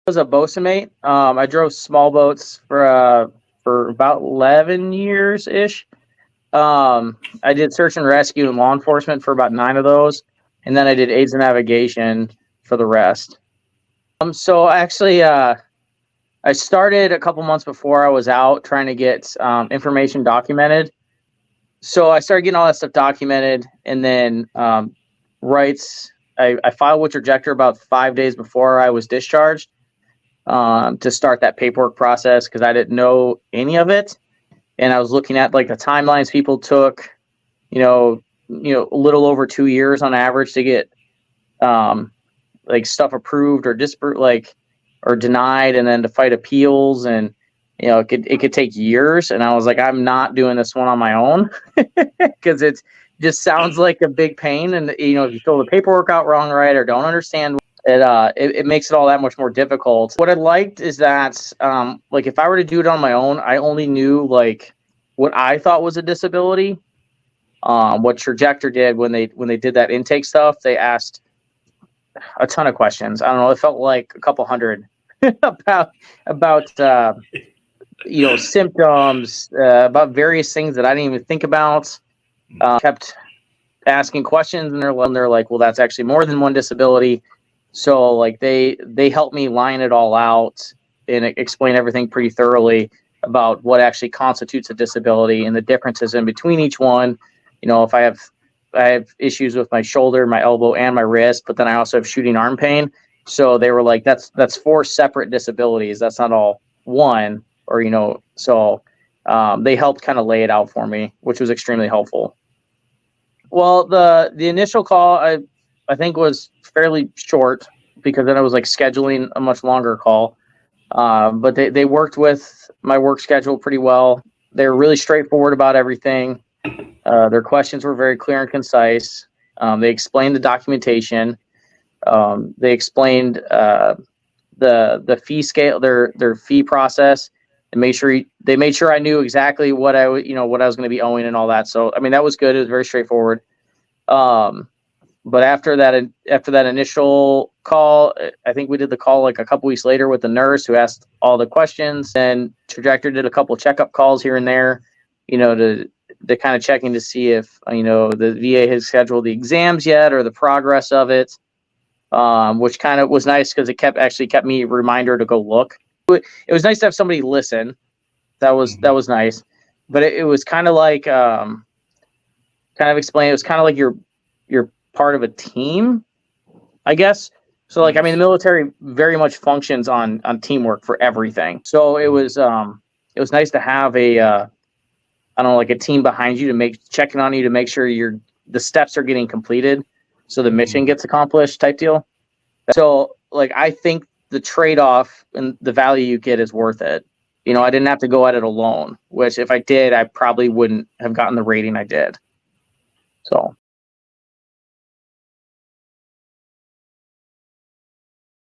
was a boatswain. I drove small boats for about 11 years ish. I did search and rescue and law enforcement for about 9 of those, and then I did aids and navigation for the rest. So actually, I started a couple months before I was out trying to get information documented. So I started getting all that stuff documented, and then I filed with Trajector about 5 days before I was discharged to start that paperwork process because I didn't know any of it, and I was looking at like the timelines people took, a little over 2 years on average to get like stuff approved or or denied, and then to fight appeals, and it could take years. And I was like, I'm not doing this one on my own because it just sounds like a big pain. And if you fill the paperwork out wrong, right, or don't understand it makes it all that much more difficult. What I liked is that like if I were to do it on my own, I only knew like what I thought was a disability. What Trajector did when they did that intake stuff, they asked a ton of questions. I don't know, it felt like a couple hundred about symptoms, about various things that I didn't even think about. Kept asking questions, and they're like, well, that's actually more than one disability. So like they helped me line it all out and explain everything pretty thoroughly about what actually constitutes a disability and the differences in between each one. If I have issues with my shoulder, my elbow, and my wrist, but then I also have shooting arm pain. So they were like, that's 4 separate disabilities. That's not all one, or so they helped kind of lay it out for me, which was extremely helpful. Well, the initial call I think was fairly short because then I was like scheduling a much longer call. But they worked with my work schedule pretty well. They were really straightforward about everything. Their questions were very clear and concise. They explained the documentation. They explained the fee scale, their fee process, and they made sure I knew exactly what I was going to be owing and all that. So I mean that was good. It was very straightforward. But after that initial call, I think we did the call like a couple weeks later with the nurse who asked all the questions. And Trajector did a couple checkup calls here and there, to kind of checking to see if the VA has scheduled the exams yet or the progress of it, which kind of was nice because it kept me a reminder to go look. It was nice to have somebody listen. That was nice, but it was kind of like kind of explain. It was kind of like you're part of a team, I guess. So like, I mean, the military very much functions on teamwork for everything. So it was nice to have like a team behind you checking on you to make sure the steps are getting completed so the mission gets accomplished type deal. So like, I think the trade-off and the value you get is worth it. I didn't have to go at it alone, which if I did, I probably wouldn't have gotten the rating I did. So